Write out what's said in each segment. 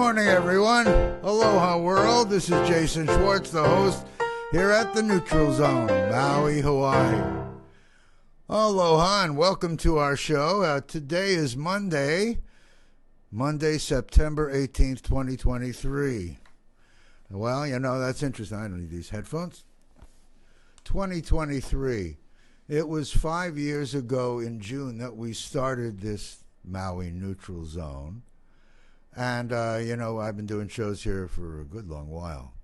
morning, everyone. Aloha, world. This is Jason Schwartz, the host, here at the Neutral Zone, Maui, Hawaii. Aloha, and welcome to our show. Today is Monday, September 18th, 2023. Well, you know, that's interesting. I don't need these headphones. 2023. It was 5 years ago in June that we started this Maui Neutral Zone. And, you know, I've been doing shows here for a good long while.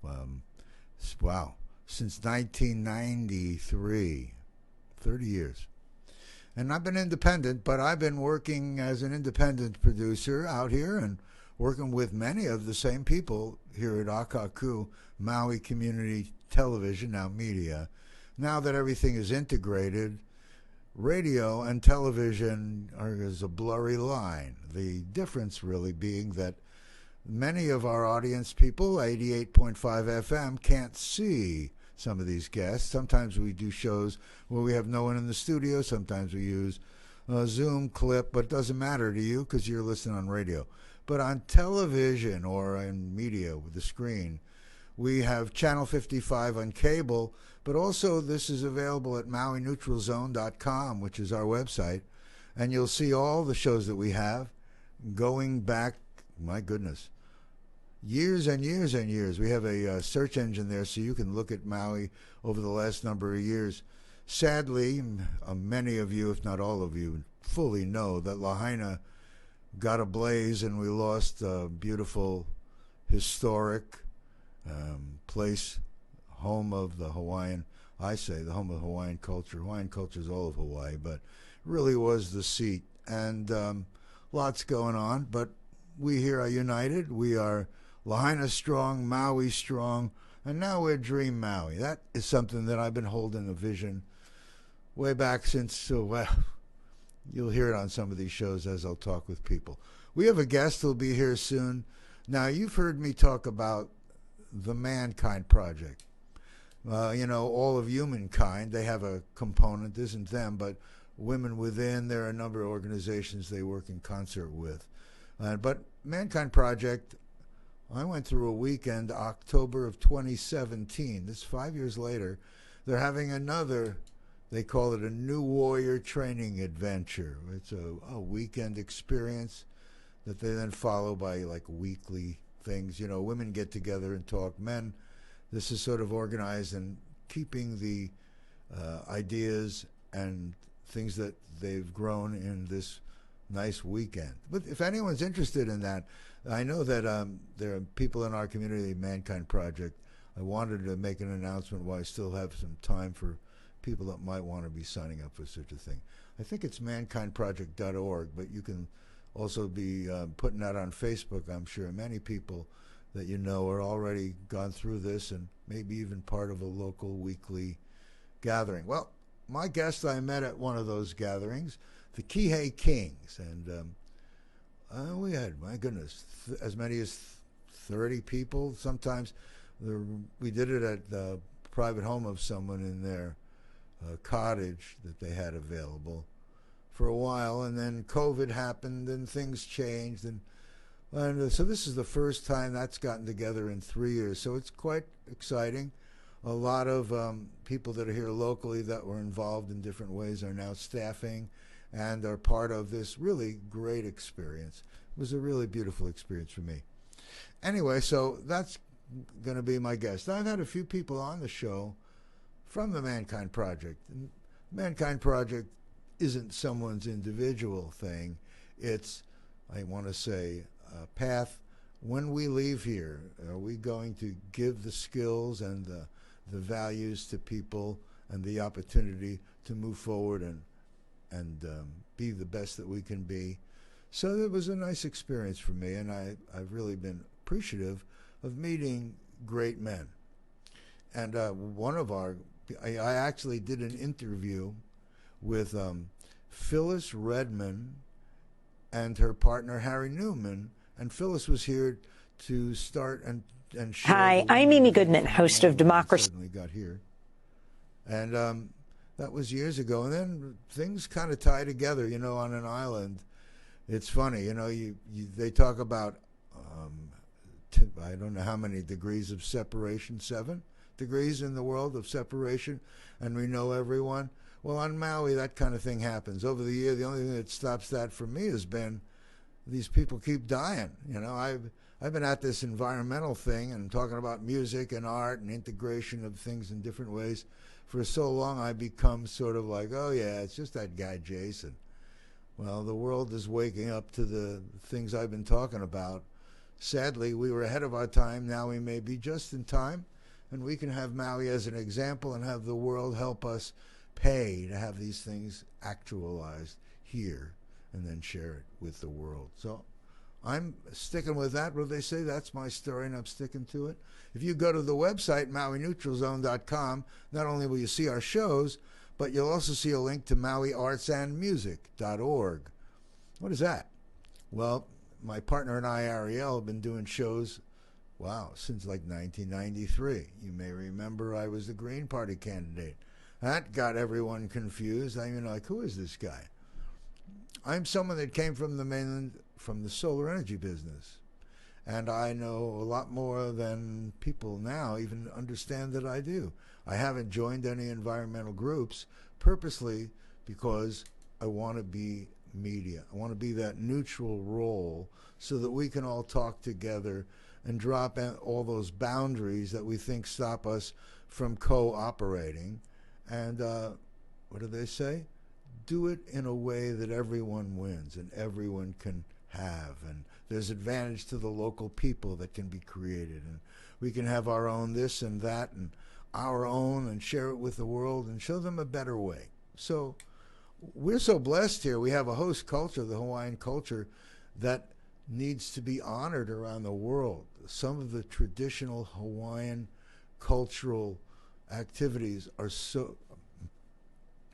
Wow. Since 1993. 30 years. And I've been independent, but I've been working as an independent producer out here and working with many of the same people here at Akaku, Maui Community Television, now media. Now that everything is integrated, radio and television is a blurry line. The difference really being that many of our audience people, 88.5 FM, can't see some of these guests. Sometimes we do shows where we have no one in the studio. Sometimes we use a Zoom clip, but it doesn't matter to you because you're listening on radio. But on television or in media with the screen, we have Channel 55 on cable, but also this is available at MauiNeutralZone.com, which is our website, and you'll see all the shows that we have going back, my goodness, years and years and years. We have a search engine there so you can look at Maui over the last number of years. Sadly, many of you, if not all of you, fully know that Lahaina got ablaze and we lost a beautiful, historic place, home of the Hawaiian, I say the home of Hawaiian culture. Hawaiian culture is all of Hawaii, but really was the seat. And lots going on, but we here are united. We are Lahaina strong, Maui strong, and now we're Dream Maui. That is something that I've been holding a vision way back since, well, you'll hear it on some of these shows as I'll talk with people. We have a guest who'll be here soon. Now, you've heard me talk about the Mankind Project. You know, all of humankind, they have a component, isn't them, but women within, there are a number of organizations they work in concert with. But Mankind Project, I went through a weekend, October of 2017. This 5 years later, they're having another, they call it a New Warrior Training Adventure. It's a weekend experience that they then follow by like weekly things. You know, women get together and talk. Men, this is sort of organized and keeping the ideas and things that they've grown in this nice weekend. But if anyone's interested in that, I know that there are people in our community, Mankind Project. I wanted to make an announcement while I still have some time for people that might want to be signing up for such a thing. I think it's mankindproject.org, but you can also be putting that on Facebook. I'm sure many people that you know are already gone through this and maybe even part of a local weekly gathering. Well, my guest I met at one of those gatherings, the Kihei Kings, and we had, my goodness, as many as 30 people. Sometimes we did it at the private home of someone in their cottage that they had available for a while, and then COVID happened and things changed, and so this is the first time that's gotten together in 3 years, so it's quite exciting. A lot of people that are here locally that were involved in different ways are now staffing and are part of this really great experience. It was a really beautiful experience for me. Anyway, so that's going to be my guest. I've had a few people on the show from the Mankind Project. And Mankind Project isn't someone's individual thing. It's, I want to say, a path. When we leave here, are we going to give the skills and the values to people and the opportunity to move forward and be the best that we can be? So it was a nice experience for me, and I've really been appreciative of meeting great men. And one of I actually did an interview with Phyllis Redman and her partner Harry Newman, and Phyllis was here to start and share. Hi, I'm Amy Goodman, host of Democracy. Suddenly got here, and that was years ago. And then things kind of tie together, you know, on an island. It's funny, you know. They talk about I don't know how many degrees of separation, 7 degrees in the world of separation, and we know everyone. Well, on Maui, that kind of thing happens. Over the year, the only thing that stops that for me has been these people keep dying. I've been at this environmental thing and talking about music and art and integration of things in different ways for so long. I become sort of like, oh yeah, it's just that guy Jason. Well, the world is waking up to the things I've been talking about. Sadly, we were ahead of our time. Now we may be just in time, and we can have Maui as an example and have the world help us pay to have these things actualized here and then share it with the world. So I'm sticking with that. What do they say? That's my story, and I'm sticking to it. If you go to the website, MauiNeutralZone.com, not only will you see our shows, but you'll also see a link to MauiArtsAndMusic.org. What is that? Well, my partner and I, Ariel, have been doing shows, since like 1993. You may remember I was the Green Party candidate. That got everyone confused. I mean, like, who is this guy? I'm someone that came from the mainland, from the solar energy business. And I know a lot more than people now even understand that I do. I haven't joined any environmental groups purposely because I want to be media. I want to be that neutral role so that we can all talk together and drop all those boundaries that we think stop us from cooperating. And what do they say? Do it in a way that everyone wins and everyone can have. And there's advantage to the local people that can be created. And we can have our own this and that and our own and share it with the world and show them a better way. So we're so blessed here. We have a host culture, the Hawaiian culture, that needs to be honored around the world. Some of the traditional Hawaiian cultural activities are so,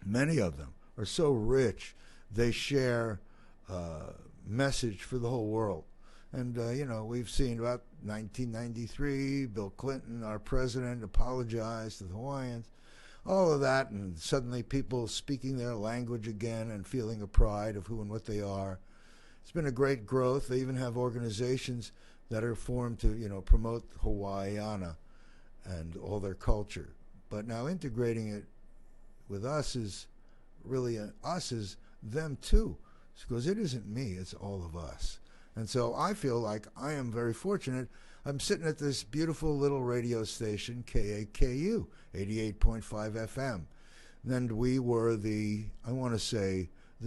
many of them are so rich. They share message for the whole world. And, we've seen about 1993, Bill Clinton, our president, apologized to the Hawaiians, all of that, and suddenly people speaking their language again and feeling a pride of who and what they are. It's been a great growth. They even have organizations that are formed to, promote Hawaiiana and all their culture. But now integrating it with us is really us is them too, because it isn't me, it's all of us. And so I feel like I am very fortunate. I'm sitting at this beautiful little radio station, KAKU, 88.5 FM. And we were the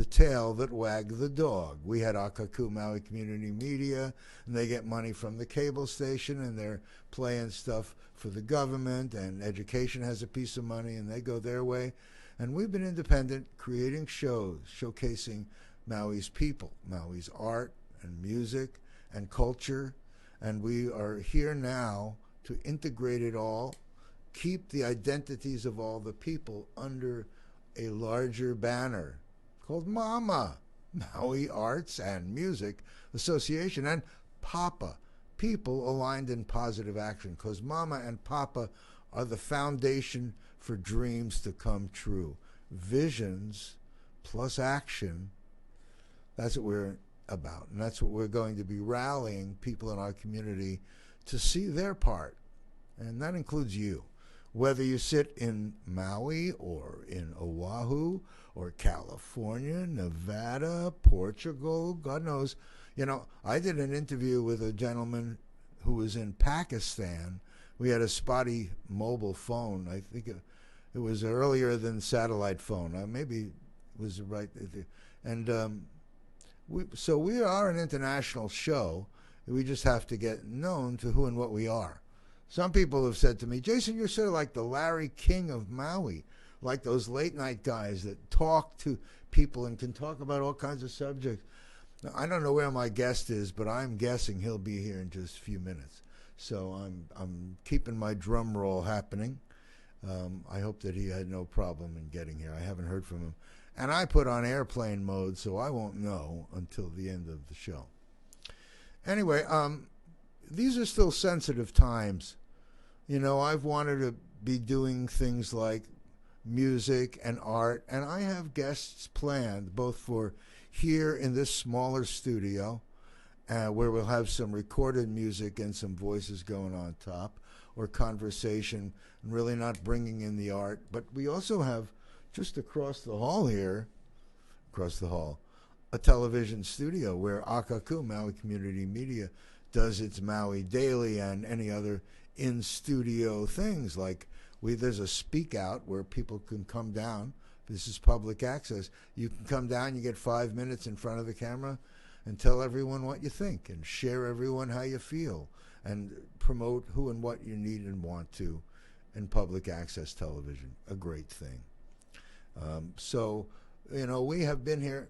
tail that wagged the dog. We had Akaku Maui Community Media, and they get money from the cable station, and they're playing stuff for the government, and education has a piece of money, and they go their way. And we've been independent, creating shows, showcasing Maui's people, Maui's art and music and culture. And we are here now to integrate it all, keep the identities of all the people under a larger banner called MAMA, Maui Arts and Music Association, and PAPA, People Aligned in Positive Action, because MAMA and PAPA are the foundation for dreams to come true. Visions plus action, that's what we're about. And that's what we're going to be rallying people in our community to see their part. And that includes you. Whether you sit in Maui or in Oahu or California, Nevada, Portugal, God knows. I did an interview with a gentleman who was in Pakistan. We had a spotty mobile phone. I think it was earlier than satellite phone. Maybe it was right. And so we are an international show. We just have to get known to who and what we are. Some people have said to me, Jason, you're sort of like the Larry King of Maui, like those late night guys that talk to people and can talk about all kinds of subjects. Now, I don't know where my guest is, but I'm guessing he'll be here in just a few minutes. So I'm keeping my drum roll happening. I hope that he had no problem in getting here. I haven't heard from him. And I put on airplane mode, so I won't know until the end of the show. Anyway, these are still sensitive times. I've wanted to be doing things like music and art, and I have guests planned both for here in this smaller studio where we'll have some recorded music and some voices going on top, or conversation, and really not bringing in the art. But we also have, just across the hall here, a television studio where Akaku, Maui Community Media, does its Maui Daily and any other in-studio things. Like there's a speak out where people can come down. This is public access. You can come down, you get 5 minutes in front of the camera and tell everyone what you think and share everyone how you feel and promote who and what you need and want to in public access television. A great thing. So, we have been here.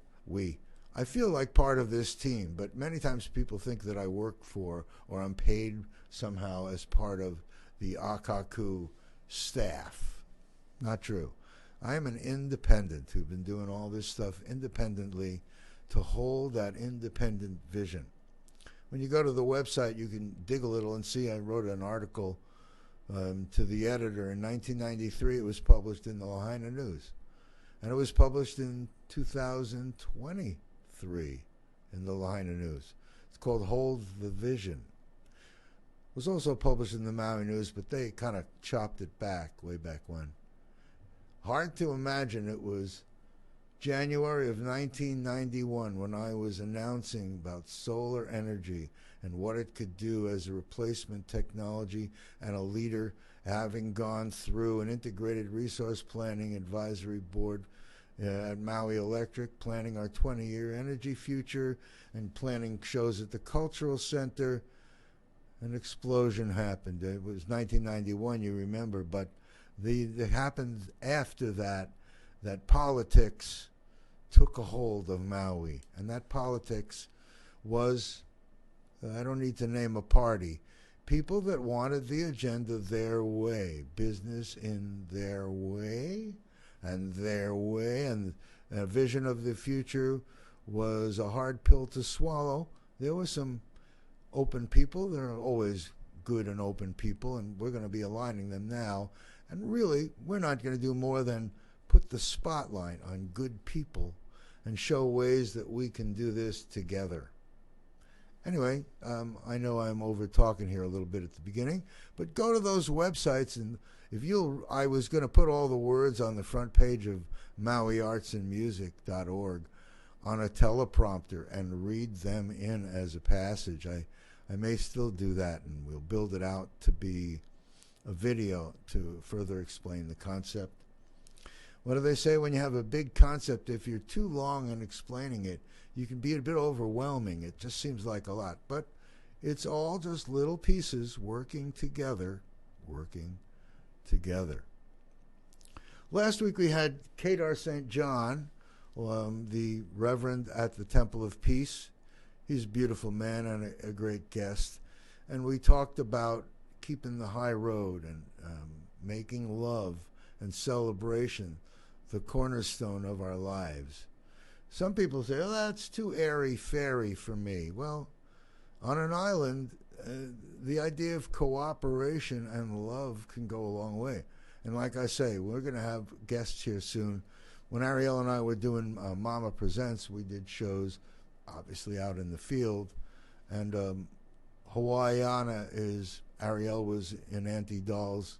I feel like part of this team, but many times people think that I work for or I'm paid somehow as part of the Akaku staff. Not true. I am an independent who's been doing all this stuff independently to hold that independent vision. When you go to the website, you can dig a little and see I wrote an article to the editor in 1993. It was published in the Lahaina News. And it was published in 2023 in the Lahaina News. It's called Hold the Vision. It was also published in the Maui News, but they kind of chopped it back way back when. Hard to imagine it was January of 1991 when I was announcing about solar energy and what it could do as a replacement technology and a leader, having gone through an integrated resource planning advisory board at Maui Electric, planning our 20-year energy future and planning shows at the Cultural Center. An explosion happened. It was 1991, you remember, but it happened after that politics took a hold of Maui. And that politics was, I don't need to name a party, people that wanted the agenda their way, business in their way, and a vision of the future was a hard pill to swallow. There were some open people. There are always good and open people, and we're going to be aligning them now. And really, we're not going to do more than put the spotlight on good people and show ways that we can do this together. Anyway, I know I'm over talking here a little bit at the beginning, but go to those websites, and I was going to put all the words on the front page of MauiArtsAndMusic.org on a teleprompter and read them in as a passage. I may still do that, and we'll build it out to be a video to further explain the concept. What do they say when you have a big concept? If you're too long in explaining it, you can be a bit overwhelming. It just seems like a lot. But it's all just little pieces working together. Last week we had Kadar St. John, the Reverend at the Temple of Peace. He's a beautiful man and a great guest. And we talked about keeping the high road and making love and celebration the cornerstone of our lives. Some people say, oh, that's too airy-fairy for me. Well, on an island, the idea of cooperation and love can go a long way. And like I say, we're going to have guests here soon. When Ariel and I were doing Mama Presents, we did shows, obviously out in the field. And Hawaiiana Ariel was in Auntie Doll's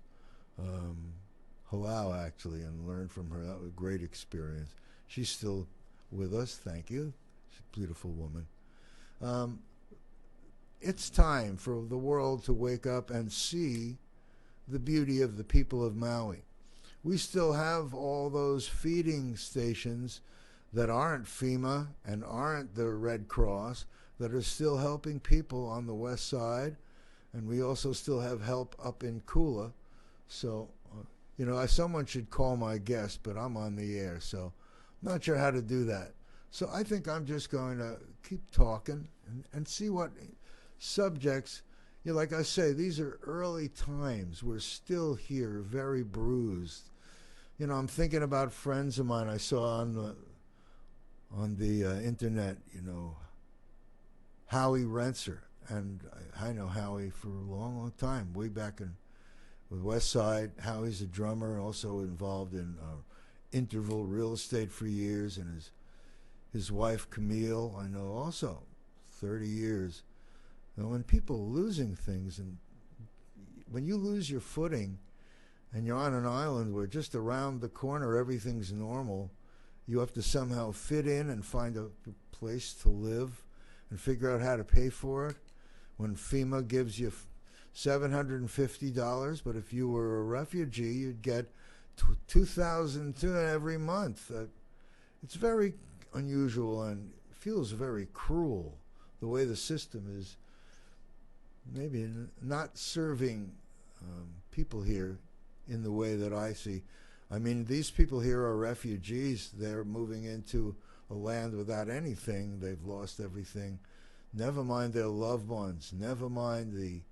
halau, actually, and learned from her. That was a great experience. She's still with us. Thank you. She's a beautiful woman. It's time for the world to wake up and see the beauty of the people of Maui. We still have all those feeding stations that aren't FEMA and aren't the Red Cross that are still helping people on the west side, and we also still have help up in Kula. So, someone should call my guest, but I'm on the air, so I'm not sure how to do that. So I think I'm just going to keep talking and see what subjects. Like I say, these are early times. We're still here, very bruised. I'm thinking about friends of mine I saw on the internet. Howie Rentzer, and I know Howie for a long, long time, way back with West Side. Howie's a drummer, also involved in interval real estate for years, and his wife Camille, I know also 30 years. And when people are losing things, and when you lose your footing and you're on an island where just around the corner everything's normal, you have to somehow fit in and find a place to live and figure out how to pay for it. When FEMA gives you $750, but if you were a refugee, you'd get $2,000 every month. It's very unusual and feels very cruel, the way the system is maybe not serving people here in the way that I see. I mean, these people here are refugees. They're moving into a land without anything. They've lost everything. Never mind their loved ones. Never mind the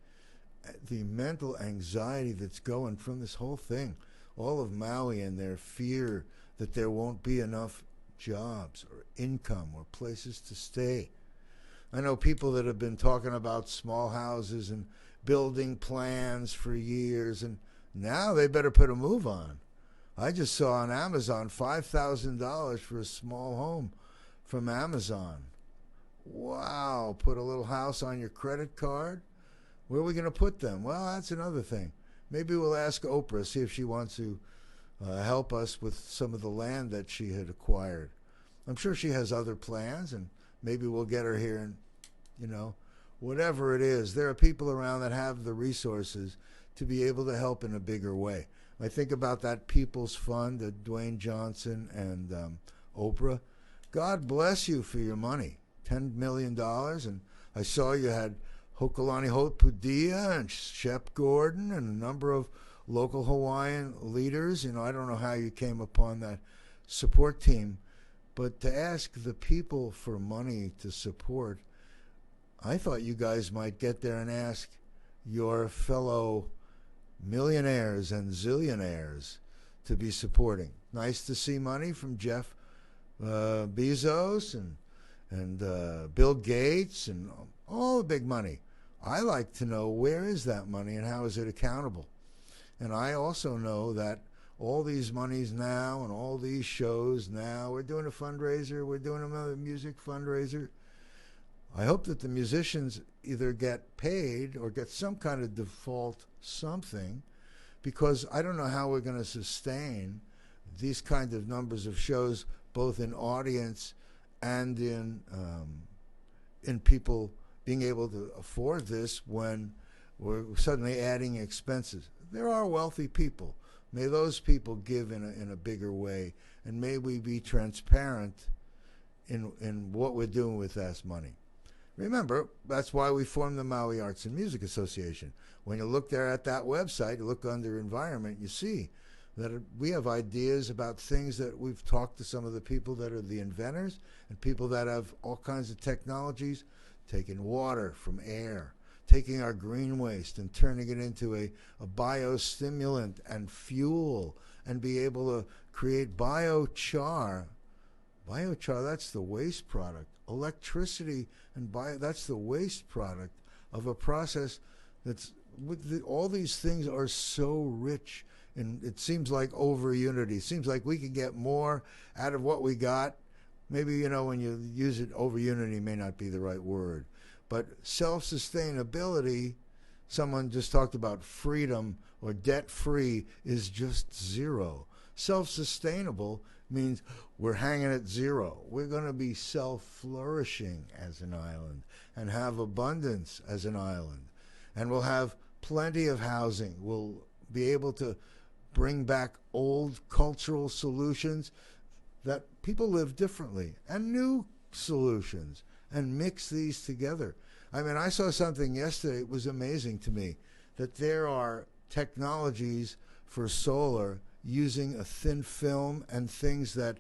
mental anxiety that's going from this whole thing. All of Maui and their fear that there won't be enough jobs or income or places to stay. I know people that have been talking about small houses and building plans for years, and now they better put a move on. I just saw on Amazon $5,000 for a small home from Amazon. Wow, put a little house on your credit card? Where are we going to put them? Well, that's another thing. Maybe we'll ask Oprah, see if she wants to help us with some of the land that she had acquired. I'm sure she has other plans, and maybe we'll get her here and, whatever it is. There are people around that have the resources to be able to help in a bigger way. I think about that People's Fund that Dwayne Johnson and Oprah. God bless you for your money, $10 million. And I saw you had Hokulani Hopudia and Shep Gordon and a number of local Hawaiian leaders. I don't know how you came upon that support team, but to ask the people for money to support, I thought you guys might get there and ask your fellow millionaires and zillionaires to be supporting. Nice to see money from Jeff Bezos and Bill Gates and all the big money. I like to know, where is that money and how is it accountable? And I also know that all these monies now and all these shows now, we're doing a fundraiser, we're doing another music fundraiser. I hope that the musicians either get paid or get some kind of default something, because I don't know how we're going to sustain these kinds of numbers of shows, both in audience and in people being able to afford this when we're suddenly adding expenses. There are wealthy people. May those people give in a bigger way, and may we be transparent in what we're doing with that money. Remember, that's why we formed the Maui Arts and Music Association. When you look there at that website, you look under environment, you see that we have ideas about things that we've talked to some of the people that are the inventors and people that have all kinds of technologies, taking water from air, taking our green waste and turning it into a biostimulant and fuel, and be able to create biochar. Biochar, that's the waste product. Electricity and that's the waste product of a process that's all these things are so rich, and it seems like over unity. It seems like we could get more out of what we got. Maybe, when you use it, over unity may not be the right word. But self-sustainability, someone just talked about freedom or debt-free, is just zero. Self-sustainable means we're hanging at zero. We're going to be self-flourishing as an island and have abundance as an island. And we'll have plenty of housing. We'll be able to bring back old cultural solutions that people live differently, and new solutions, and mix these together. I mean, I saw something yesterday. It was amazing to me that there are technologies for solar using a thin film and things that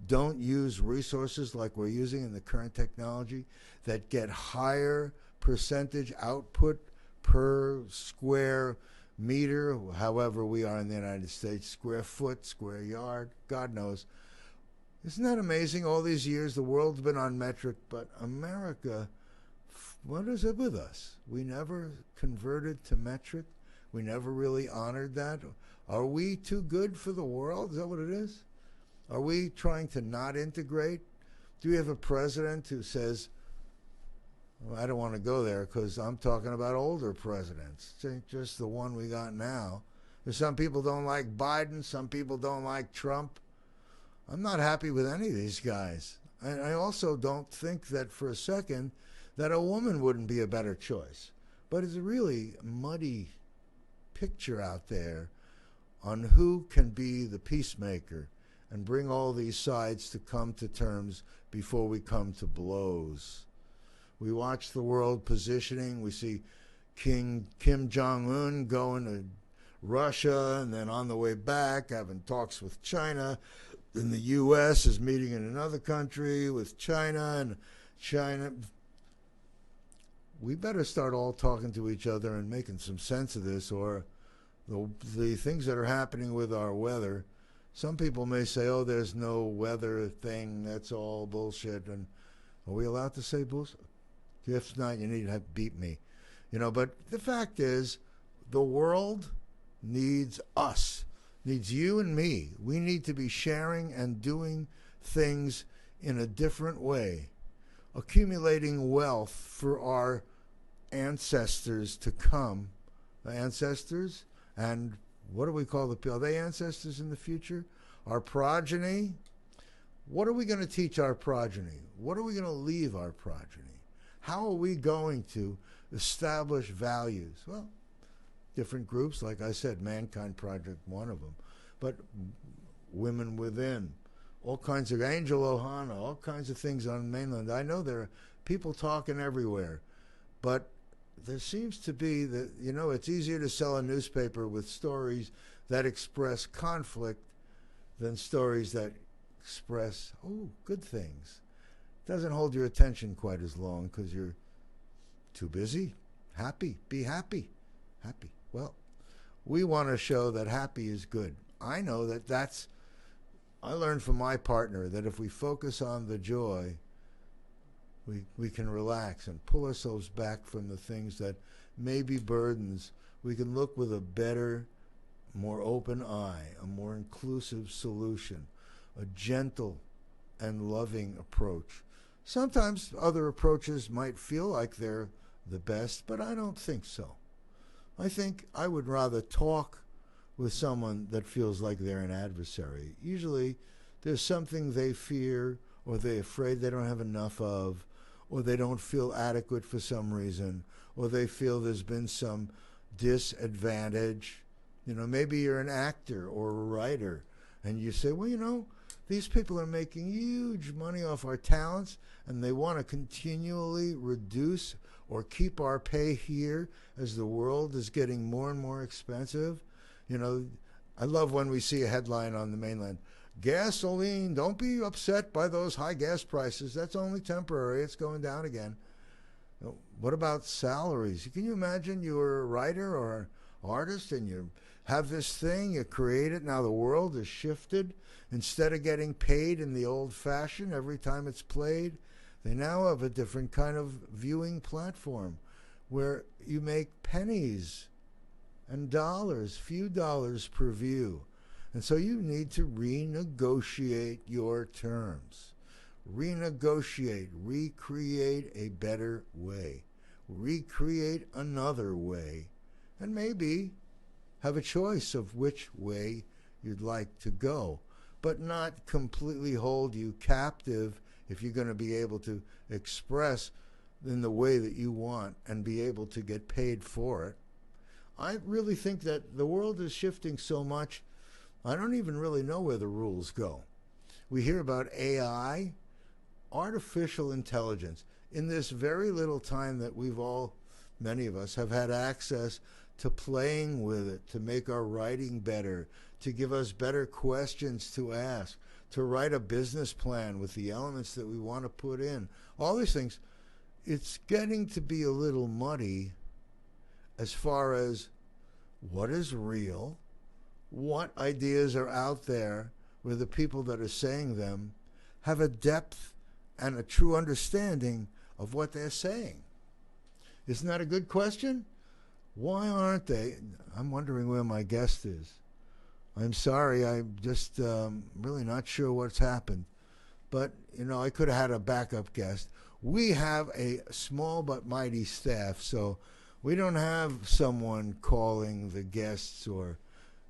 don't use resources like we're using in the current technology, that get higher percentage output per square meter, however we are in the United States, square foot, square yard, God knows. Isn't that amazing? All these years the world's been on metric, but America, what is it with us? We never converted to metric. We never really honored that. Are we too good for the world? Is that what it is? Are we trying to not integrate? Do we have a president who says, Well, I don't want to go there because I'm talking about older presidents. It ain't just the one we got now. Some people don't like Biden. Some people don't like Trump. I'm not happy with any of these guys. And I also don't think that for a second that a woman wouldn't be a better choice. But it's a really muddy picture out there on who can be the peacemaker and bring all these sides to come to terms before we come to blows. We watch the world positioning. We see Kim Jong-un going to Russia and then on the way back having talks with China. Then the U.S. is meeting in another country with China, and China. We better start all talking to each other and making some sense of this, or the things that are happening with our weather. Some people may say, oh, there's no weather thing, that's all bullshit. And are we allowed to say bullshit? If not, you need to beat me. But the fact is, the world needs us, needs you and me. We need to be sharing and doing things in a different way, accumulating wealth for our ancestors to come. The ancestors, and what do we call the people? Are they ancestors in the future? Our progeny? What are we going to teach our progeny? What are we going to leave our progeny? How are we going to establish values? Well, different groups, like I said, Mankind Project, one of them. But Women Within, all kinds of Angel Ohana, all kinds of things on the mainland. I know there are people talking everywhere, but there seems to be that, it's easier to sell a newspaper with stories that express conflict than stories that express, good things. It doesn't hold your attention quite as long because you're too busy. Happy. Be happy. Happy. Well, we want to show that happy is good. I know I learned from my partner that if we focus on the joy, we can relax and pull ourselves back from the things that may be burdens. We can look with a better, more open eye, a more inclusive solution, a gentle and loving approach. Sometimes other approaches might feel like they're the best, but I don't think so. I think I would rather talk with someone that feels like they're an adversary. Usually there's something they fear, or they're afraid they don't have enough of, or they don't feel adequate for some reason, or they feel there's been some disadvantage. Maybe you're an actor or a writer, and you say, well, these people are making huge money off our talents, and they want to continually reduce or keep our pay here as the world is getting more and more expensive. I love when we see a headline on the mainland, gasoline, don't be upset by those high gas prices. That's only temporary. It's going down again. What about salaries? Can you imagine you were a writer or an artist and you have this thing, you create it, now the world has shifted. Instead of getting paid in the old fashion every time it's played, they now have a different kind of viewing platform where you make pennies and dollars, few dollars per view. And so you need to renegotiate your terms. Renegotiate, recreate a better way, recreate another way, and maybe have a choice of which way you'd like to go, but not completely hold you captive if you're going to be able to express in the way that you want and be able to get paid for it. I really think that the world is shifting so much, I don't even really know where the rules go. We hear about AI, artificial intelligence. In this very little time that many of us have had access to playing with it, to make our writing better, to give us better questions to ask, to write a business plan with the elements that we want to put in. All these things, it's getting to be a little muddy as far as what is real, what ideas are out there where the people that are saying them have a depth and a true understanding of what they're saying. Isn't that a good question? Why aren't they? I'm wondering where my guest is. I'm sorry, I'm just really not sure what's happened. But, I could have had a backup guest. we have a small but mighty staff, so we don't have someone calling the guests or,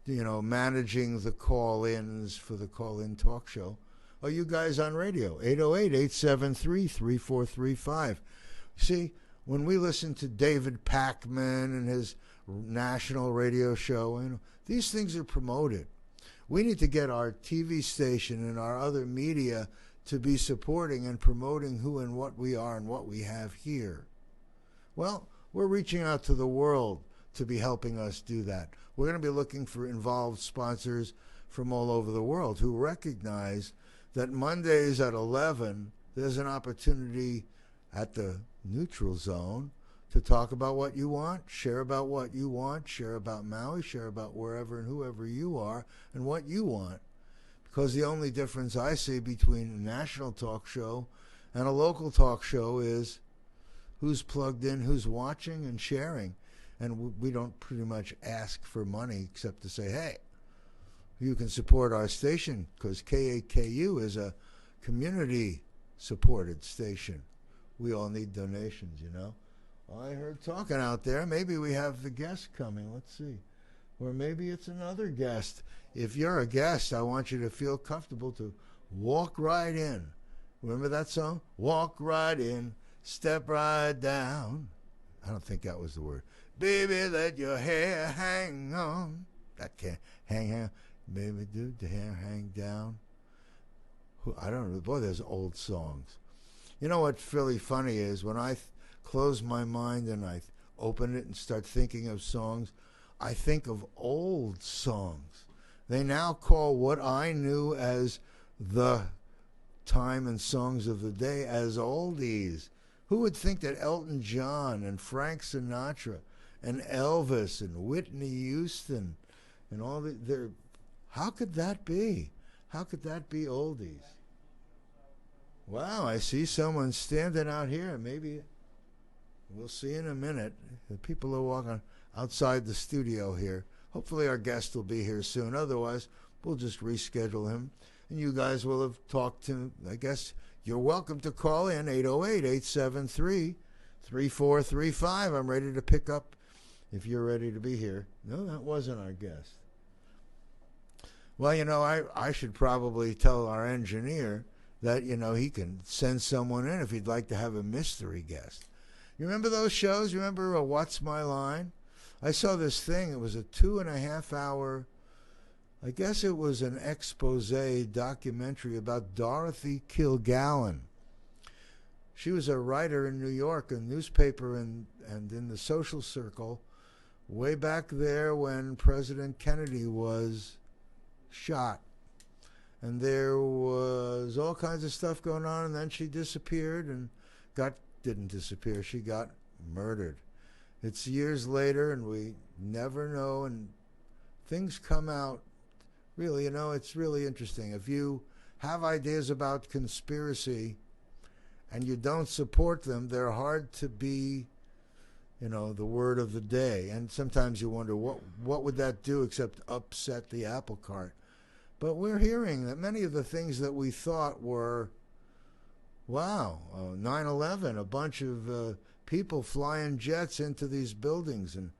managing the call-ins for the call-in talk show. Oh, you guys on radio, 808-873-3435. See, when we listen to David Packman and his national radio show, these things are promoted. We need to get our TV station and our other media to be supporting and promoting who and what we are and what we have here. Well, we're reaching out to the world to be helping us do that. We're going to be looking for involved sponsors from all over the world who recognize that Mondays at 11, there's an opportunity at the Neutral Zone to talk about what you want, share about what you want, share about Maui, share about wherever and whoever you are and what you want. Because the only difference I see between a national talk show and a local talk show is who's plugged in, who's watching and sharing. And we don't pretty much ask for money except to say, hey, you can support our station because KAKU is a community-supported station. We all need donations, I heard talking out there. Maybe we have the guest coming. Let's see. Or maybe it's another guest. If you're a guest, I want you to feel comfortable to walk right in. Remember that song? Walk right in, step right down. I don't think that was the word. Baby, let your hair hang on. That can't hang. Baby, do the hair hang down. I don't know. Boy, there's old songs. You know what's really funny is when I close my mind and I open it and start thinking of songs, I think of old songs. They now call what I knew as the time and songs of the day as oldies. Who would think that Elton John and Frank Sinatra and Elvis and Whitney Houston and all the how could that be? How could that be oldies? Wow, I see someone standing out here. Maybe we'll see in a minute. The people are walking outside the studio here. Hopefully our guest will be here soon. Otherwise, we'll just reschedule him. And you guys will have talked to, I guess, you're welcome to call in 808-873-3435. I'm ready to pick up if you're ready to be here. No, that wasn't our guest. Well, I should probably tell our engineer that, he can send someone in if he'd like to have a mystery guest. You remember those shows? You remember What's My Line? I saw this thing. It was a 2.5 hour, I guess it was an expose documentary about Dorothy Kilgallen. She was a writer in New York, a newspaper and in the social circle, way back there when President Kennedy was shot. And there was all kinds of stuff going on, and then she disappeared and didn't disappear. She got murdered. It's years later, and we never know, and things come out. Really, it's really interesting. If you have ideas about conspiracy and you don't support them, they're hard to be, the word of the day. And sometimes you wonder, what would that do except upset the apple cart? But we're hearing that many of the things that we thought were, 9/11, a bunch of people flying jets into these buildings. And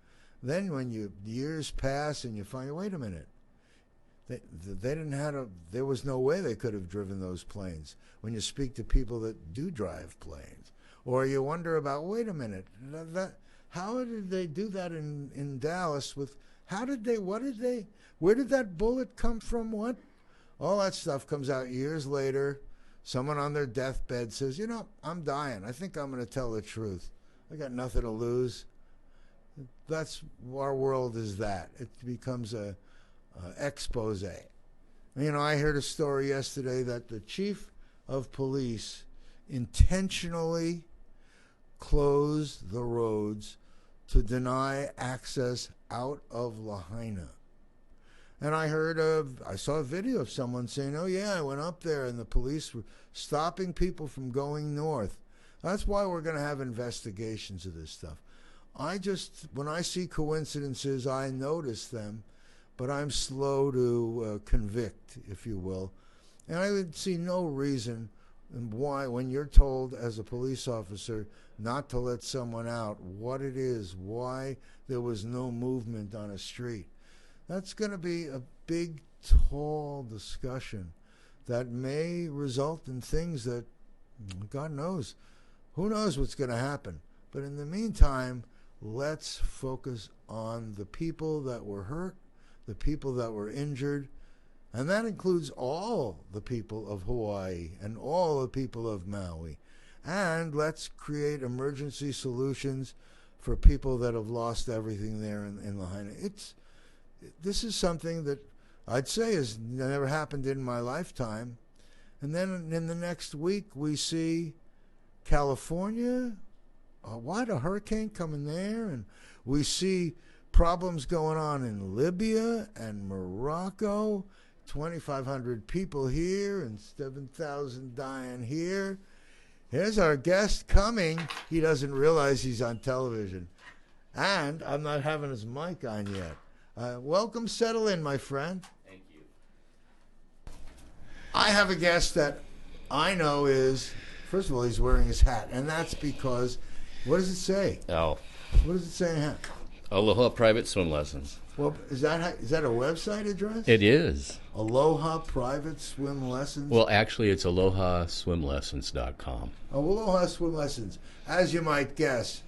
then when years pass and you find, wait a minute, they didn't have there was no way they could have driven those planes. When you speak to people that do drive planes, or you wonder about, wait a minute, how did they do that in Dallas where did that bullet come from? What? All that stuff comes out years later. Someone on their deathbed says, I'm dying. I think I'm going to tell the truth. I got nothing to lose. That's our world is that. It becomes a expose. I heard a story yesterday that the chief of police intentionally closed the roads to deny access out of Lahaina. And I saw a video of someone saying, oh yeah, I went up there and the police were stopping people from going north. That's why we're going to have investigations of this stuff. When I see coincidences, I notice them, but I'm slow to convict, if you will. And I would see no reason and why, when you're told as a police officer not to let someone out, what it is, why there was no movement on a street. That's going to be a big, tall discussion that may result in things that, God knows, who knows what's going to happen. But in the meantime, let's focus on the people that were hurt, the people that were injured, and that includes all the people of Hawaii and all the people of Maui. And let's create emergency solutions for people that have lost everything there in Lahaina. This is something that I'd say has never happened in my lifetime. And then in the next week, we see California, what, a hurricane coming there? And we see problems going on in Libya and Morocco, 2,500 people here and 7,000 dying here. Here's our guest coming. He doesn't realize he's on television. And I'm not having his mic on yet. Welcome, settle in, my friend. Thank you. I have a guest that I know is, first of all, he's wearing his hat. And that's because, what does it say? Oh. What does it say in hat? Aloha Private Swim Lessons. Well, is that a website address? It is. Aloha Private Swim Lessons? Well, actually, it's alohaswimlessons.com. Oh, Aloha Swim Lessons. As you might guess,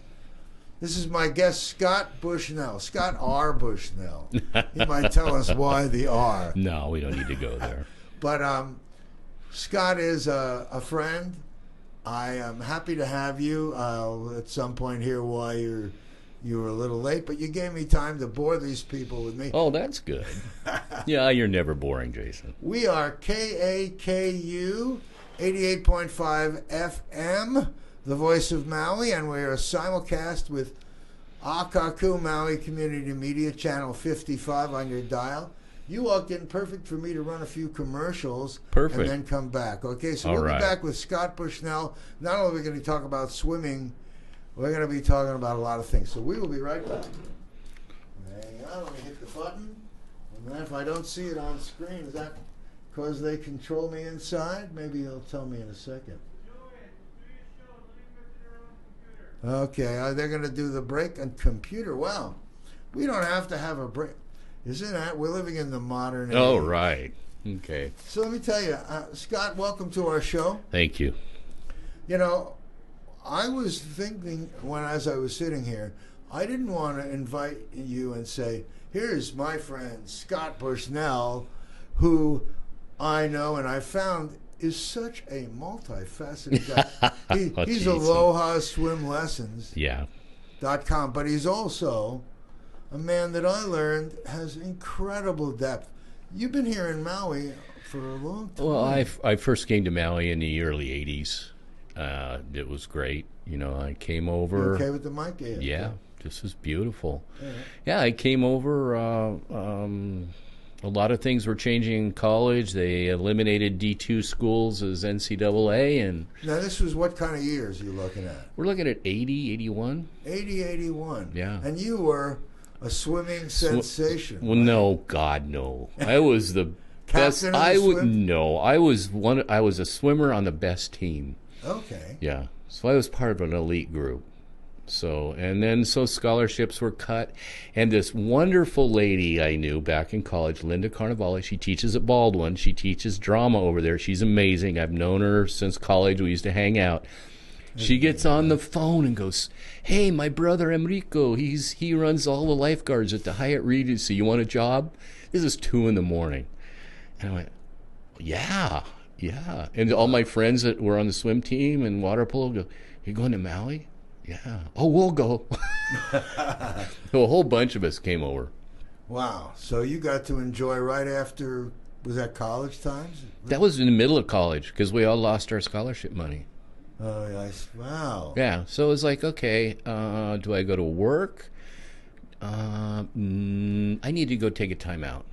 this is my guest, Scott Bushnell. Scott R Bushnell. He might tell us why the R. No, we don't need to go there. But Scott is a friend. I am happy to have you. I'll at some point hear why you were a little late, but you gave me time to bore these people with me. Oh, that's good. Yeah, you're never boring, Jason. We are KAKU 88.5 FM, the voice of Maui, and we are simulcast with Akaku Maui Community Media, channel 55 on your dial. You walked in perfect for me to run a few commercials. Perfect. And then come back. Okay, so All we'll right. be back with Scott Bushnell. Not only are we going to talk about swimming, we're going to be talking about a lot of things. So we will be right back. Hang on, let me hit the button. And then if I don't see it on screen, is that because they control me inside? Maybe they'll tell me in a second. Okay, they're going to do the break on computer. Wow. We don't have to have a break. Isn't that? We're living in the modern age. Oh, right. Okay. So let me tell you, Scott, welcome to our show. Thank you. You know, I was thinking as I was sitting here, I didn't want to invite you and say, here's my friend Scott Bushnell, who I know and I found is such a multifaceted guy. He's Jason. Aloha Swim Lessons. Yeah. .com, but he's also a man that I learned has incredible depth. You've been here in Maui for a long time. Well, I first came to Maui in the early 80s. It was great. You know, I came over. You okay with the mic? Yeah, this is beautiful. Yeah. Yeah, I came over. A lot of things were changing in college. They eliminated D2 schools as NCAA. And Now, this was what kind of years you looking at? we're looking at 80, 81. 80, 81. Yeah. And you were a swimming sensation. Well, no, God, no. I was the best. Captain of the swim? No, I was a swimmer on the best team. Okay. Yeah, so I was part of an elite group. So scholarships were cut, and this wonderful lady I knew back in college, Linda Carnevale, she teaches at Baldwin. She teaches drama over there. She's amazing. I've known her since college. We used to hang out. She gets on the phone and goes, "Hey, my brother Enrico, he runs all the lifeguards at the Hyatt Regency. You want a job?" This is 2 a.m. And I went, "Yeah." And all my friends that were on the swim team and water polo go, "You going to Maui?" "Yeah." "Oh, we'll go." So a whole bunch of us came over. Wow. So you got to enjoy right after, was that college times? That was in the middle of college because we all lost our scholarship money. Oh, yes. Wow. Yeah, so it was like, okay, do I go to work? I need to go take a time out.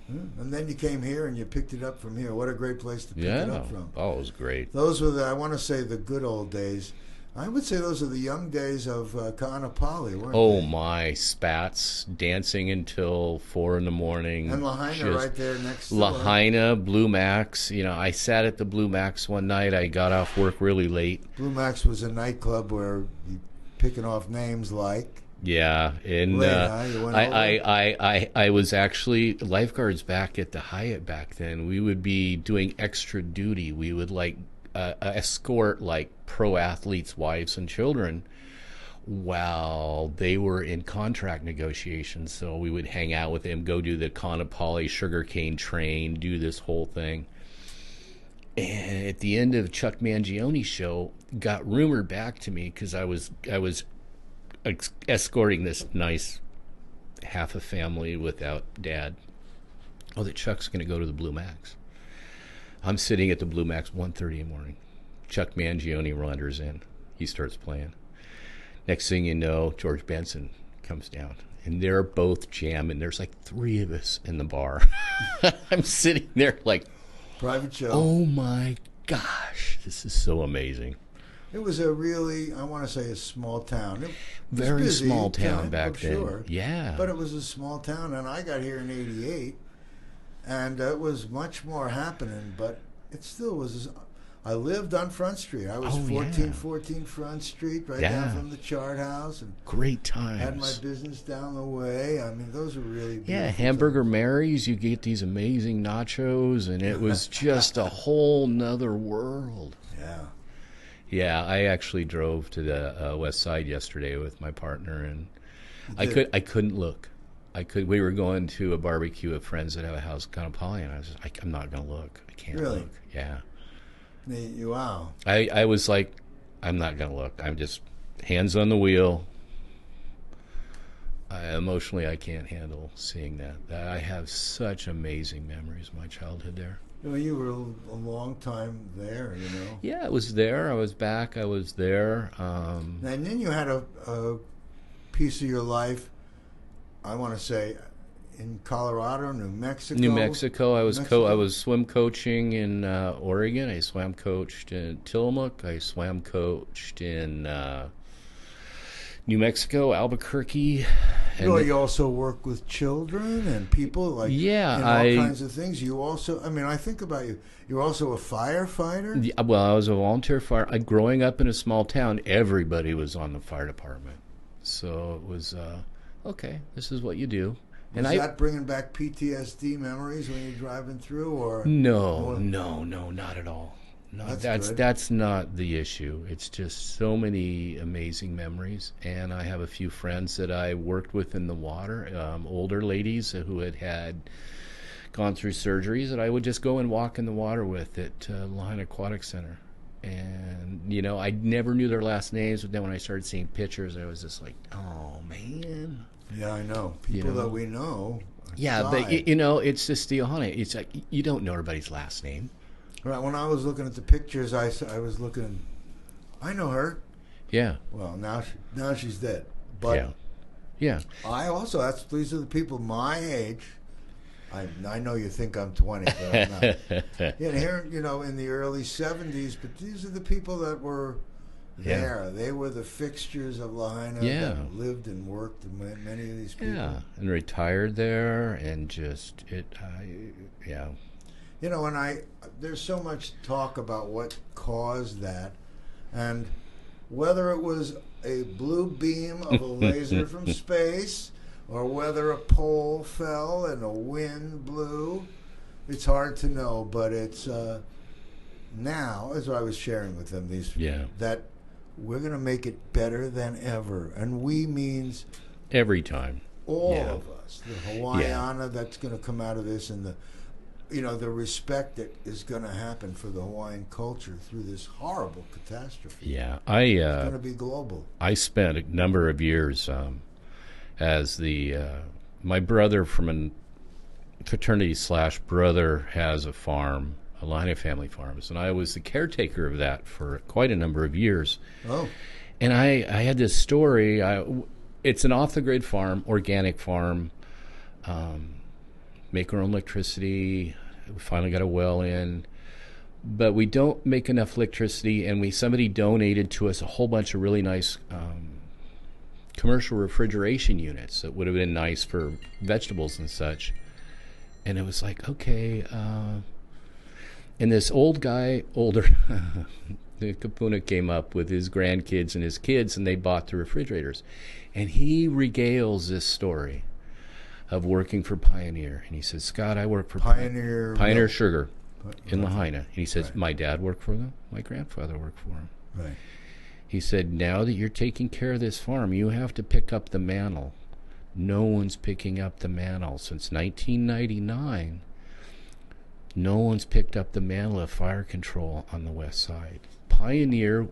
And then you came here and you picked it up from here. What a great place to pick it up from. Oh, it was great. Those were I want to say, the good old days. I would say those are the young days of Kaanapali, weren't Oh they? my, spats dancing until 4 in the morning. And Lahaina right there next door. Lahaina, Blue Max. You know, I sat at the Blue Max one night. I got off work really late. Blue Max was a nightclub where you picking off names like. Yeah, and I was actually lifeguards back at the Hyatt back then. We would be doing extra duty. We would like escort like pro athletes' wives and children while they were in contract negotiations. So we would hang out with them, go do the Kaanapali sugarcane train, do this whole thing. And at the end of Chuck Mangione's show, got rumored back to me because I was escorting this nice half a family without dad. Oh, that Chuck's going to go to the Blue Max. I'm sitting at the Blue Max 1:30 in the morning. Chuck Mangione wanders in. He starts playing. Next thing you know, George Benson comes down. And they're both jamming. There's like 3 of us in the bar. I'm sitting there like, private show. Oh my gosh, this is so amazing. It was a really, I want to say, a small town. It was Very busy, small town back then. Sure. Yeah. But it was a small town, and I got here in '88, and it was much more happening, but it still was. I lived on Front Street. I was 1414 Front Street, right down from the Chart House. And great times. Had my business down the way. I mean, those were really beautiful. Yeah, Hamburger Mary's, you get these amazing nachos, and it was just a whole nother world. Yeah. Yeah, I actually drove to the West Side yesterday with my partner, and I couldn't look. We were going to a barbecue of friends that have a house in Kaanapali, and I was just, I'm not going to look. I can't look. Yeah. Wow. I was like, I'm not going to look. I'm just hands on the wheel. Emotionally, I can't handle seeing that. I have such amazing memories of my childhood there. Well, you were a long time there, you know. Yeah, I was there. I was back. I was there. And then you had a piece of your life, I want to say, in Colorado, New Mexico. New Mexico. I was swim coaching in Oregon. I swam coached in Tillamook. I swam coached in New Mexico, Albuquerque. And you also work with children and people, like yeah, all kinds of things. You also, I mean, I think about you. You're also a firefighter. Yeah, well, I was a volunteer fire. Growing up in a small town, everybody was on the fire department, so it was okay. This is what you do. Was that bringing back PTSD memories when you're driving through, or no, not at all. No, that's not the issue. It's just so many amazing memories, and I have a few friends that I worked with in the water, older ladies who had gone through surgeries that I would just go and walk in the water with at Lahaina Aquatic Center. And, you know, I never knew their last names, but then when I started seeing pictures, I was just like, oh, man. Yeah, I know. People that we know. Yeah, but, you know, it's just the honest. It's like you don't know everybody's last name. Right. When I was looking at the pictures, I was looking. I know her. Yeah. Well, now she's dead. But yeah. I also these are the people my age. I know you think I'm 20, but I'm not. Here, you know, in the early 70s. But these are the people that were there. Yeah. They were the fixtures of Lahaina that lived and worked. And many of these people. Yeah, and retired there, and just You know, and there's so much talk about what caused that, and whether it was a blue beam of a laser from space, or whether a pole fell and a wind blew, it's hard to know. But it's now, as I was sharing with them, that we're going to make it better than ever, and we means every time, all of us, the Hawaiiana that's going to come out of this, and the respect that is going to happen for the Hawaiian culture through this horrible catastrophe. Yeah, it's going to be global. I spent a number of years as my brother from a fraternity / brother has a farm, a Lahaina family farms, and I was the caretaker of that for quite a number of years. Oh, and I had this story. It's an off-the-grid farm, organic farm. Make our own electricity. We finally got a well in. but we don't make enough electricity, and somebody donated to us a whole bunch of really nice commercial refrigeration units that would have been nice for vegetables and such. And it was like, okay, and this older the Kapuna came up with his grandkids and his kids, and they bought the refrigerators. And he regales this story of working for Pioneer. And he says, Scott, I work for Pioneer Sugar in Lahaina. And he says, my dad worked for them. My grandfather worked for them. Right. He said, now that you're taking care of this farm, you have to pick up the mantle. No one's picking up the mantle. Since 1999, no one's picked up the mantle of fire control on the west side. Pioneer,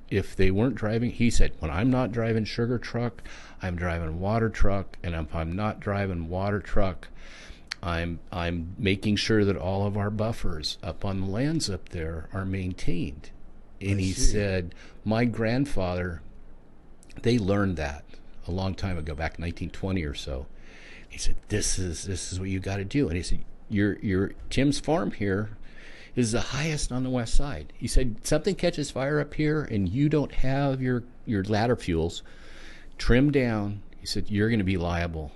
if they weren't driving, he said, when I'm not driving sugar truck, I'm driving water truck, and if I'm not driving water truck, I'm making sure that all of our buffers up on the lands up there are maintained. And he said, my grandfather, they learned that a long time ago, back in 1920 or so. He said, this is what you got to do. And he said, your Tim's farm here is the highest on the west side. He said, something catches fire up here and you don't have your ladder fuels trimmed down. He said, you're going to be liable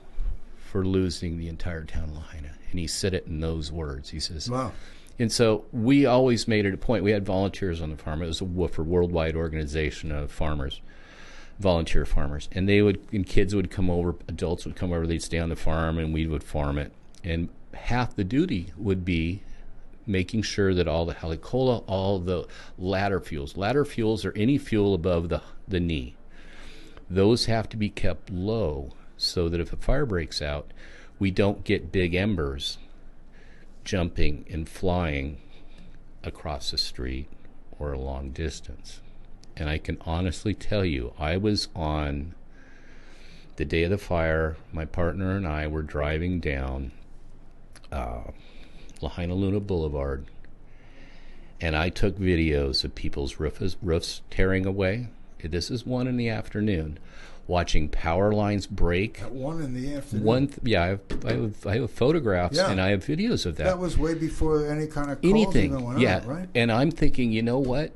for losing the entire town of Lahaina. And he said it in those words. He says, wow. And so we always made it a point. We had volunteers on the farm. It was a worldwide organization of farmers, volunteer farmers. And kids would come over, adults would come over, they'd stay on the farm, and we would farm it. And half the duty would be making sure that all the helicola, all the ladder fuels are any fuel above the knee. Those have to be kept low so that if a fire breaks out, we don't get big embers jumping and flying across the street or a long distance. And I can honestly tell you, I was on the day of the fire, my partner and I were driving down Lahaina Luna Boulevard, and I took videos of people's roofs tearing away. This is 1 in the afternoon, watching power lines break. At 1 in the afternoon? I have photographs, and I have videos of that. That was way before any kind of calls even went out, right? And I'm thinking, you know what?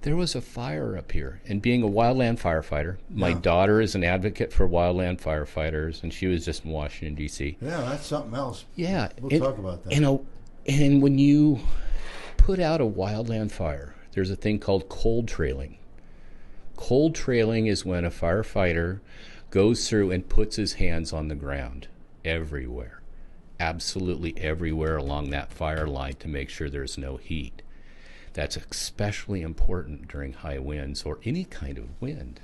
There was a fire up here. And being a wildland firefighter, my daughter is an advocate for wildland firefighters, and she was just in Washington, D.C. Yeah, that's something else. Yeah. We'll talk about that. And when you put out a wildland fire, there's a thing called cold trailing. Cold trailing is when a firefighter goes through and puts his hands on the ground everywhere, absolutely everywhere along that fire line to make sure there's no heat. That's especially important during high winds or any kind of wind,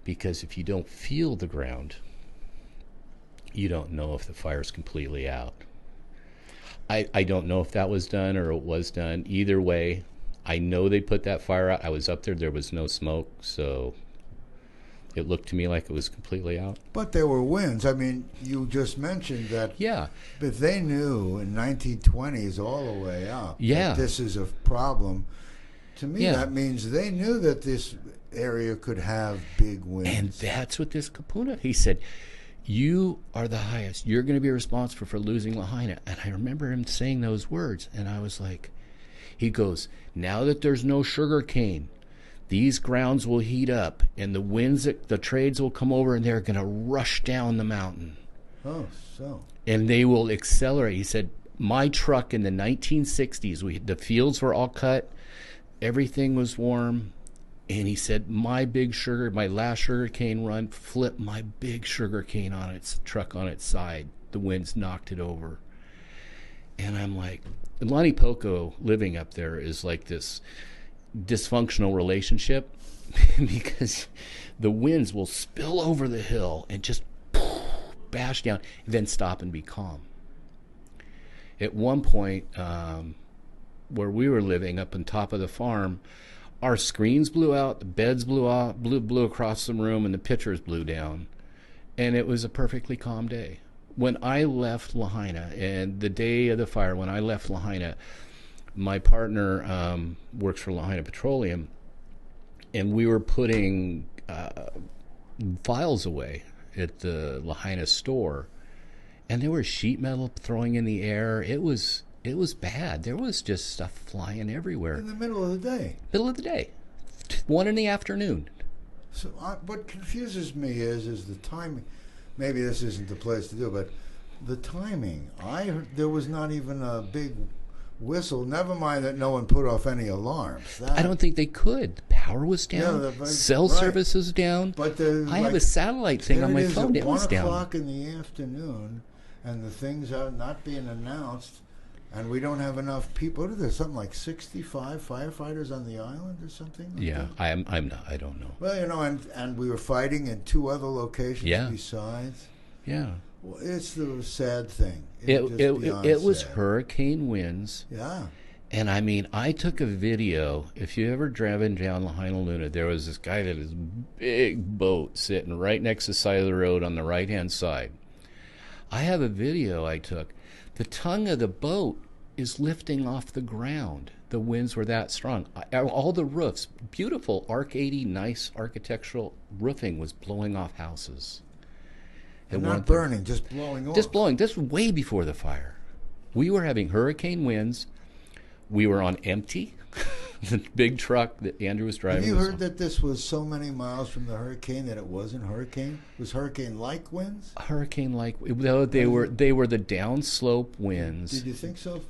because if you don't feel the ground, you don't know if the fire's completely out. I don't know if that was done or it was done. Either way, I know they put that fire out. I was up there. There was no smoke, so it looked to me like it was completely out. But there were winds. I mean, you just mentioned that. Yeah. If they knew in 1920s all the way up that this is a problem, to me that means they knew that this area could have big winds. And that's what this Kapuna, he said, you are the highest. You're going to be responsible for losing Lahaina. And I remember him saying those words, and I was like, he goes, now that there's no sugar cane, these grounds will heat up, and the trades will come over, and they're going to rush down the mountain. Oh, so. And they will accelerate. He said, my truck in the 1960s, the fields were all cut, everything was warm, and he said, my last sugar cane run flipped my big sugar cane on its truck on its side. The winds knocked it over. And I'm like, Lani Poco living up there is like this dysfunctional relationship because the winds will spill over the hill and just bash down, and then stop and be calm. At one point, where we were living up on top of the farm, our screens blew out, the beds blew out, blew across the room, and the pictures blew down. And it was a perfectly calm day. When I left Lahaina, and the day of the fire, when I left Lahaina, my partner works for Lahaina Petroleum, and we were putting files away at the Lahaina store, and there was sheet metal throwing in the air. It was It was bad. There was just stuff flying everywhere. In the middle of the day. Middle of the day. 1 in the afternoon. So what confuses me is the timing. Maybe this isn't the place to do it, but the timing. I heard there was not even a big whistle. Never mind that no one put off any alarms. I don't think they could. The power was down. Yeah, cell service was down. But I have a satellite thing on my phone. It was down. 1 o'clock in the afternoon, and the things are not being announced, and we don't have enough people. What are there? Something like 65 firefighters on the island or something? Like Yeah, that? I'm not. I don't know. Well, you know, and we were fighting in 2 other locations besides. Yeah. Well, it's the sad thing. It was sad. hurricane winds. Yeah. And I mean, I took a video. If you ever driven down Lahaina Luna, there was this guy that his big boat sitting right next to the side of the road on the right-hand side. I have a video I took. The tongue of the boat is lifting off the ground. The winds were that strong. All the roofs, beautiful arcadey, nice architectural roofing was blowing off houses. And not burning, just blowing off. Just blowing. This was way before the fire. We were having hurricane winds. We were on empty. The big truck that Andrew was driving. Have you heard that this was so many miles from the hurricane that it wasn't hurricane? It was hurricane-like winds? Hurricane-like. No, they were the downslope winds. Did you think so?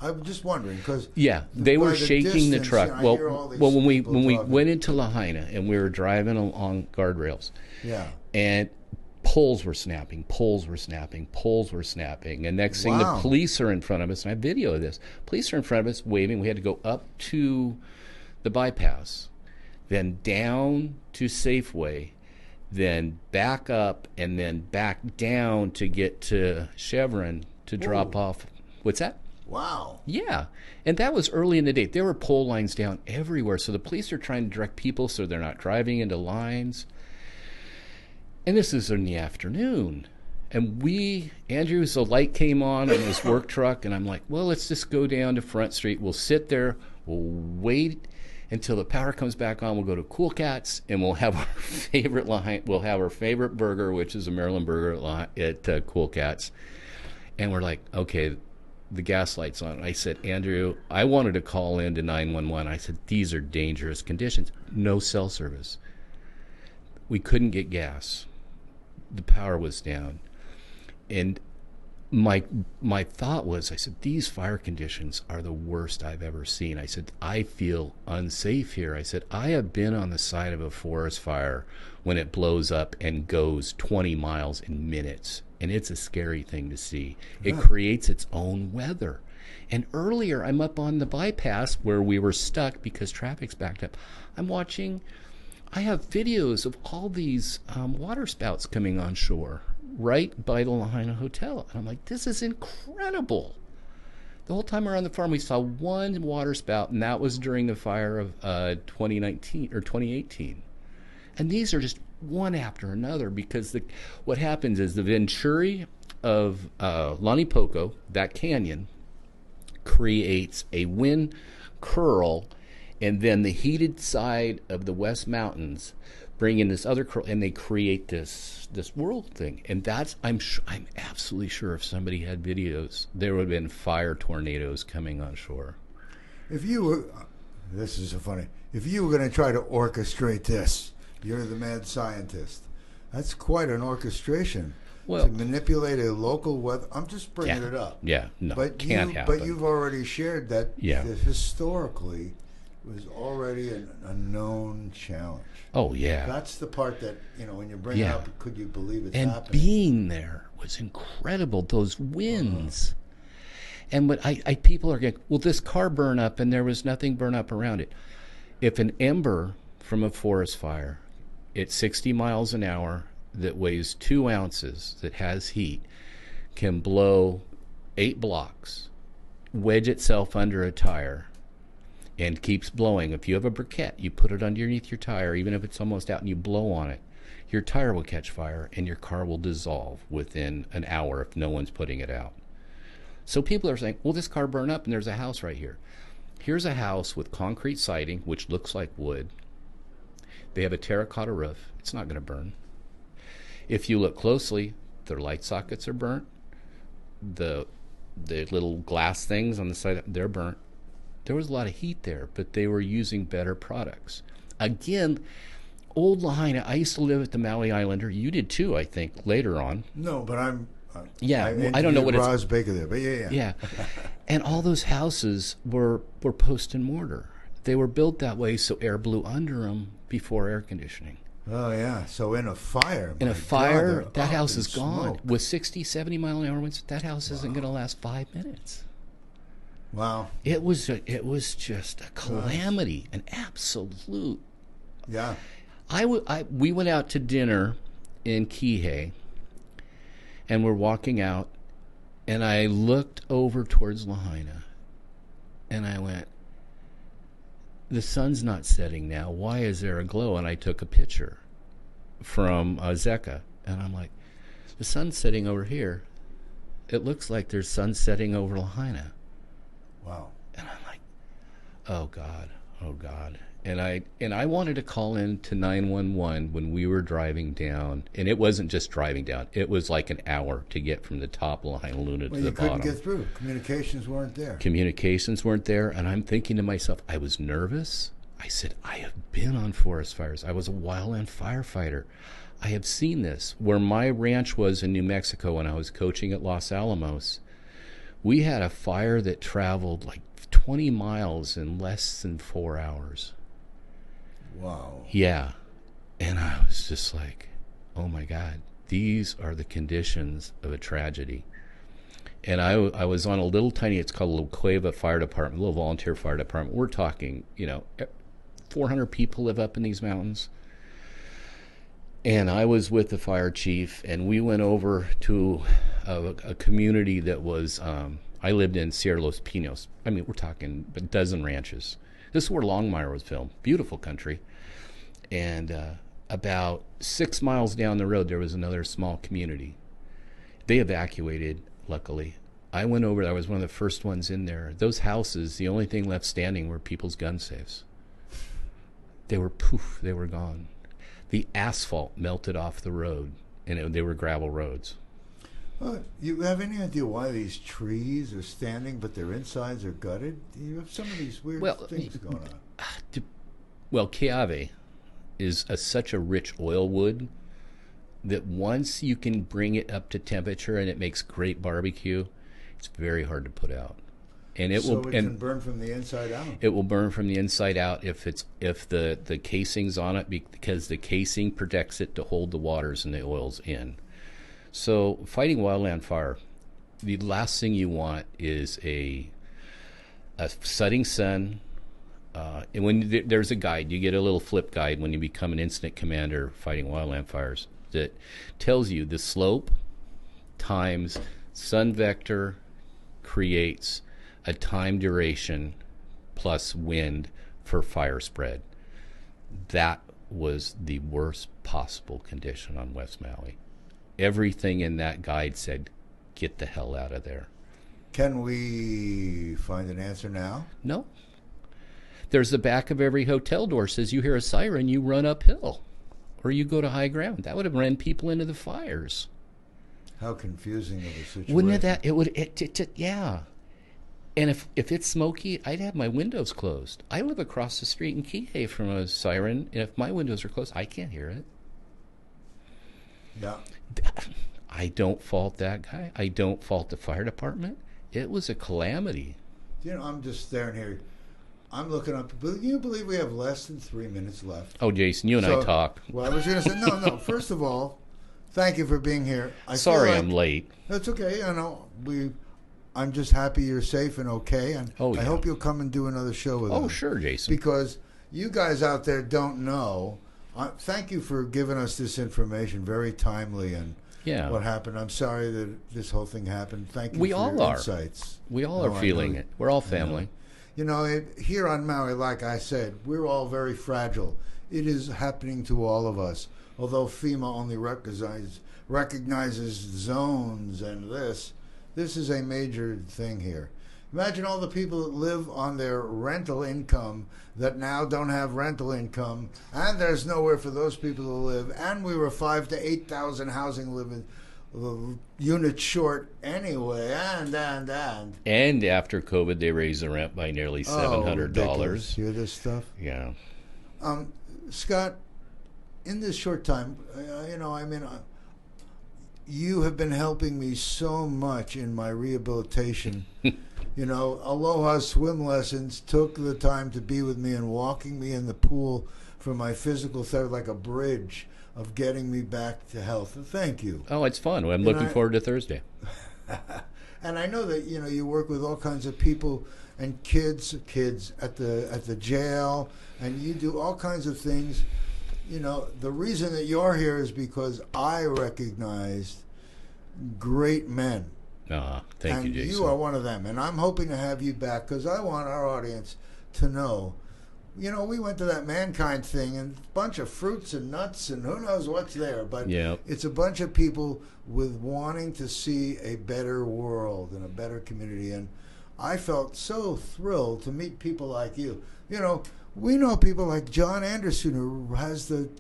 I'm just wondering because they were shaking the truck. You know, well, when we went into Lahaina and we were driving along guardrails, and poles were snapping, and next thing the police are in front of us, and I have video of this. Police are in front of us waving. We had to go up to the bypass, then down to Safeway, then back up, and then back down to get to Chevron to drop off. What's that? Wow. Yeah. And that was early in the day. There were pole lines down everywhere. So the police are trying to direct people so they're not driving into lines. And this is in the afternoon. And Andrew's the light came on his work truck. And I'm like, well, let's just go down to Front Street. We'll sit there. We'll wait until the power comes back on. We'll go to Cool Cats and we'll have our favorite burger, which is a Maryland burger at Cool Cats. And we're like, okay, the gas light's on. I said, Andrew, I wanted to call in to 911. I said, these are dangerous conditions. No cell service. We couldn't get gas. The power was down. And my thought was, I said, these fire conditions are the worst I've ever seen. I said, I feel unsafe here. I said, I have been on the side of a forest fire when it blows up and goes 20 miles in minutes. And it's a scary thing to see. It creates its own weather. And earlier, I'm up on the bypass where we were stuck because traffic's backed up. I have videos of all these water spouts coming on shore right by the Lahaina Hotel. And I'm like, this is incredible. The whole time we were on the farm, we saw one water spout, and that was during the fire of 2019 or 2018. And these are just one after another because what happens is the venturi of Lanipoco, that canyon, creates a wind curl, and then the heated side of the West Mountains bring in this other curl, and they create this whirl thing. And I'm absolutely sure if somebody had videos, there would have been fire tornadoes coming on shore. If you were going to try to orchestrate this, you're the mad scientist. That's quite an orchestration. Well, to manipulate a local weather. I'm just bringing it up. Yeah, no, can't happen. But you've already shared that historically was already a known challenge. Oh, yeah. That's the part that, when you bring it up, could you believe it's happening? And being there was incredible, those winds. And what people are going, well, this car burned up and there was nothing burned up around it. If an ember from a forest fire at 60 miles an hour that weighs 2 ounces, that has heat, can blow 8 blocks, wedge itself under a tire, and keeps blowing. If you have a briquette, you put it underneath your tire, even if it's almost out, and you blow on it, your tire will catch fire and your car will dissolve within an hour if no one's putting it out. So people are saying, well, this car burned up and there's a house right here. Here's a house with concrete siding, which looks like wood. They have a terracotta roof. It's not going to burn. If you look closely, their light sockets are burnt. The the little glass things on the side, they're burnt. There was a lot of heat there, but they were using better products. Again, old Lahaina. I used to live at the Maui Islander. You did too, I think, later on. No, but I don't know what Roz Baker there, but yeah. And all those houses were post and mortar. They were built that way so air blew under them before air conditioning. Oh, yeah. So in a fire. That house is gone. Smoke. With 60, 70 mile an hour winds, that house isn't going to last 5 minutes. Wow. It was just a calamity, an absolute. Yeah. We went out to dinner in Kihei, and we're walking out, and I looked over towards Lahaina, and I went, the sun's not setting now. Why is there a glow? And I took a picture from Zeka, and I'm like, the sun's setting over here. It looks like there's sun setting over Lahaina. Wow. And I'm like, oh God. And I wanted to call in to 911 when we were driving down, and it wasn't just driving down. It was like an hour to get from the top of Lahaina Luna to the bottom. You couldn't get through. Communications weren't there. And I'm thinking to myself, I was nervous. I said, I have been on forest fires. I was a wildland firefighter. I have seen this. Where my ranch was in New Mexico when I was coaching at Los Alamos, we had a fire that traveled like 20 miles in less than 4 hours. Wow. Yeah. And I was just like, oh my God, these are the conditions of a tragedy. And I was on a little tiny, it's called a little Cueva Fire Department, a little volunteer fire department. We're talking, 400 people live up in these mountains. And I was with the fire chief, and we went over to a community that was, I lived in Sierra Los Pinos. I mean, we're talking a dozen ranches. This is where Longmire was filmed. Beautiful country. And about 6 miles down the road, there was another small community. They evacuated, luckily. I went over there. I was one of the first ones in there. Those houses, the only thing left standing were people's gun safes. They were gone. The asphalt melted off the road, and they were gravel roads. You have any idea why these trees are standing, but their insides are gutted? You have some of these weird things going on. Well, Keawe is such a rich oil wood that once you can bring it up to temperature and it makes great barbecue, it's very hard to put out. And it can burn from the inside out. It will burn from the inside out if the casing's on it, because the casing protects it to hold the waters and the oils in. So fighting wildland fire, the last thing you want is a setting sun. And when there's a guide, you get a little flip guide when you become an incident commander fighting wildland fires that tells you the slope times sun vector creates a time duration plus wind for fire spread. That was the worst possible condition on West Maui. Everything in that guide said, get the hell out of there. Can we find an answer now? No. There's the back of every hotel door says you hear a siren, you run uphill. Or you go to high ground. That would have ran people into the fires. How confusing of a situation. Wouldn't it? Yeah. And if it's smoky, I'd have my windows closed. I live across the street in Kihei from a siren, and if my windows are closed, I can't hear it. Yeah. I don't fault that guy. I don't fault the fire department. It was a calamity. I'm just staring here. I'm looking up. Can you believe we have less than 3 minutes left? Oh, Jason, you and I talk. Well, I was going to say, no. First of all, thank you for being here. Sorry I'm late. That's okay. I'm just happy you're safe and okay. And I hope you'll come and do another show with us. Oh, sure, Jason. Because you guys out there don't know. Thank you for giving us this information, very timely, and what happened. I'm sorry that this whole thing happened. Thank you for your insights. We all are feeling it. We're all family. Here on Maui, like I said, we're all very fragile. It is happening to all of us. Although FEMA only recognizes zones and this is a major thing here. Imagine all the people that live on their rental income that now don't have rental income, and there's nowhere for those people to live, and we were 5,000 to 8,000 housing living. units short anyway, and. And after COVID, they raised the rent by nearly $700. Hear this stuff? Yeah. Scott, in this short time, you have been helping me so much in my rehabilitation. Aloha Swim Lessons took the time to be with me and walking me in the pool for my physical therapy, like a bridge of getting me back to health. Thank you. Oh, it's fun. I'm looking forward to Thursday. And I know that you work with all kinds of people and kids at the jail, and you do all kinds of things. The reason that you're here is because I recognized great men. Thank you, Jason. You are one of them, and I'm hoping to have you back because I want our audience to know. We went to that Mankind thing and a bunch of fruits and nuts and who knows what's there, but it's a bunch of people with wanting to see a better world and a better community, and I felt so thrilled to meet people like you. We know people like John Anderson, who has the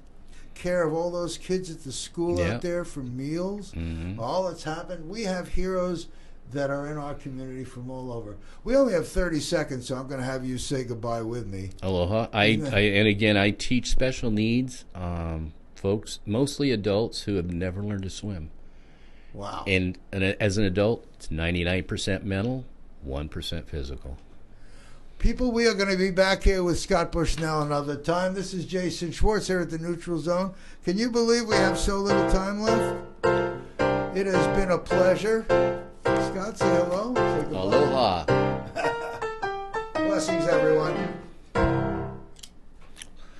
care of all those kids at the school out there for meals, all that's happened. We have heroes that are in our community from all over. We only have 30 seconds, so I'm going to have you say goodbye with me. Aloha. And again, I teach special needs folks, mostly adults who have never learned to swim. Wow. And as an adult, it's 99% mental, 1% physical. People, we are going to be back here with Scott Bushnell another time. This is Jason Schwartz here at the Neutral Zone. Can you believe we have so little time left? It has been a pleasure. Scott, say hello.